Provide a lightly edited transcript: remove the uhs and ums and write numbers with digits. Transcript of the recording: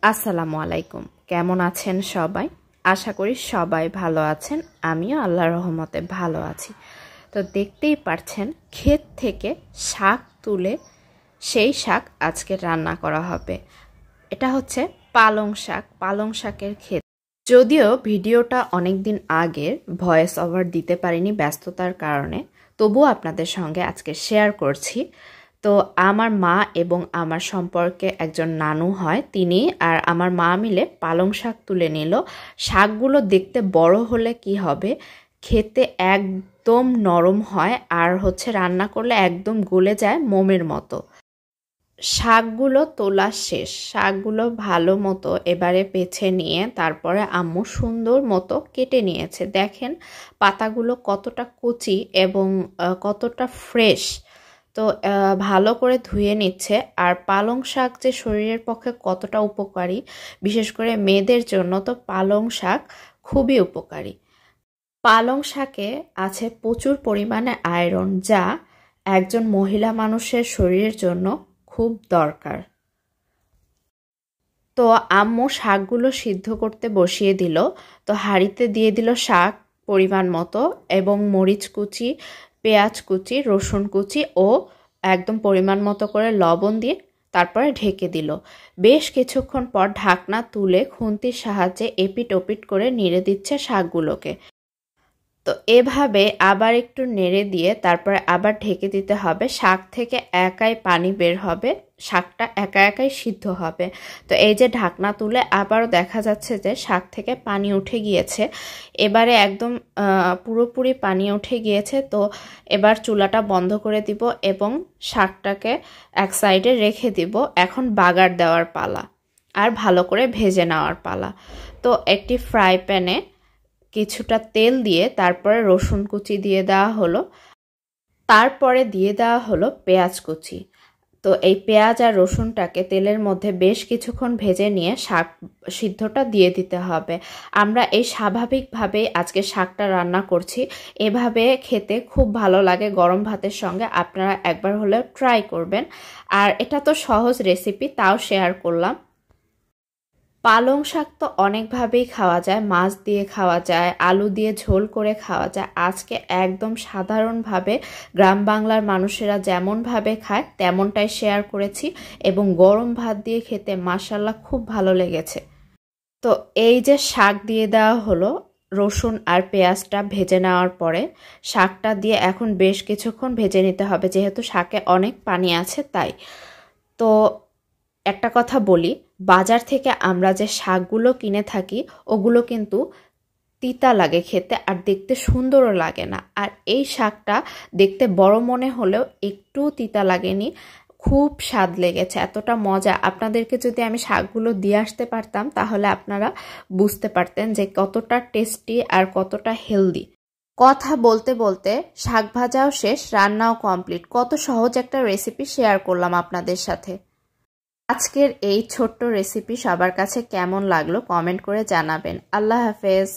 আসসালামু আলাইকুম। কেমন আছেন সবাই? আশা করি সবাই ভালো আছেন। আমিও আল্লাহর রহমতে ভালো আছি। তো দেখতেই পারছেন ক্ষেত থেকে শাক তুলে সেই শাক আজকে রান্না করা হবে। এটা হচ্ছে পালং শাক, পালং শাকের ক্ষেত। যদিও ভিডিওটা অনেক দিন আগের, ভয়েস ওভার দিতে পারিনি ব্যস্ততার কারণে, তবুও আপনাদের সঙ্গে আজকে শেয়ার করছি। তো আমার মা এবং আমার সম্পর্কে একজন নানু হয়, তিনি আর আমার মা মিলে পালং শাক তুলে নিল। শাকগুলো দেখতে বড় হলে কি হবে, খেতে একদম নরম হয় আর রান্না করলে একদম গলে যায় মোমের মতো। শাকগুলো তোলা শেষ, শাকগুলো ভালো মতো এবারে বেছে নিয়ে তারপরে আম্মু সুন্দর মতো কেটে নিয়েছে। দেখেন পাতাগুলো কতটা কচি এবং কতটা ফ্রেশ। তো ভালো করে ধুয়ে নিচ্ছে। আর পালং শাক যে শরীরের পক্ষে কতটা উপকারী, বিশেষ করে মেয়েদের জন্য তো পালং শাক খুবই উপকারী। পালং শাকে আছে প্রচুর পরিমাণে আয়রন, যা একজন মহিলা মানুষের শরীরের জন্য খুব দরকার। তো আম্মু শাকগুলো সিদ্ধ করতে বসিয়ে দিল। তো হাঁড়িতে দিয়ে দিল শাক পরিমাণ মতো এবং মরিচ কুচি, পেঁয়াজ কুচি, রসুন কুচি ও একদম পরিমাণ মতো করে লবণ দিয়ে তারপরে ঢেকে দিল। বেশ কিছুক্ষণ পর ঢাকনা তুলে খুন্তির সাহায্যে এপিট ওপিট করে নেড়ে দিচ্ছে শাকগুলোকে। তো এভাবে আবার একটু নেড়ে দিয়ে তারপরে আবার ঢেকে দিতে হবে। শাক থেকে একাই পানি বের হবে, শাকটা একা একাই সিদ্ধ হবে। তো এই যে ঢাকনা তুলে আবারও দেখা যাচ্ছে যে শাক থেকে পানি উঠে গিয়েছে। এবারে একদম পুরোপুরি পানি উঠে গিয়েছে। তো এবার চুলাটা বন্ধ করে দিব এবং শাকটাকে এক সাইডে রেখে দিব। এখন বাগার দেওয়ার পালা আর ভালো করে ভেজে নেওয়ার পালা। তো একটি ফ্রাই প্যানে কিছুটা তেল দিয়ে তারপরে রসুন কুচি দিয়ে দেওয়া হলো, তারপরে দিয়ে দেওয়া হলো পেঁয়াজ কুচি। তো এই পেঁয়াজ আর রসুনটাকে তেলের মধ্যে বেশ কিছুক্ষণ ভেজে নিয়ে শাক সিদ্ধটা দিয়ে দিতে হবে। আমরা এই স্বাভাবিকভাবেই আজকে শাকটা রান্না করছি। এভাবে খেতে খুব ভালো লাগে গরম ভাতের সঙ্গে। আপনারা একবার হলেও ট্রাই করবেন। আর এটা তো সহজ রেসিপি, তাও শেয়ার করলাম। পালং শাক তো অনেকভাবেই খাওয়া যায়, মাছ দিয়ে খাওয়া যায়, আলু দিয়ে ঝোল করে খাওয়া যায়। আজকে একদম সাধারণভাবে গ্রাম বাংলার মানুষেরা যেমনভাবে খায় তেমনটাই শেয়ার করেছি এবং গরম ভাত দিয়ে খেতে মাশাল্লাহ খুব ভালো লেগেছে। তো এই যে শাক দিয়ে দেওয়া হলো, রসুন আর পেঁয়াজটা ভেজে নেওয়ার পরে শাকটা দিয়ে এখন বেশ কিছুক্ষণ ভেজে নিতে হবে, যেহেতু শাকে অনেক পানি আছে তাই। তো একটা কথা বলি, বাজার থেকে আমরা যে শাকগুলো কিনে থাকি ওগুলো কিন্তু তিতা লাগে খেতে আর দেখতে সুন্দরও লাগে না। আর এই শাকটা দেখতে বড় মনে হলেও একটু তিতা লাগেনি, খুব স্বাদ লেগেছে, এতটা মজা। আপনাদেরকে যদি আমি শাকগুলো দিয়ে আসতে পারতাম তাহলে আপনারা বুঝতে পারতেন যে কতটা টেস্টি আর কতটা হেলদি। কথা বলতে বলতে শাক ভাজাও শেষ, রান্নাও কমপ্লিট। কত সহজ একটা রেসিপি শেয়ার করলাম আপনাদের সাথে। আজকের এই ছোট্ট রেসিপি সবার কাছে কেমন লাগলো কমেন্ট করে জানাবেন। আল্লাহ হাফেজ।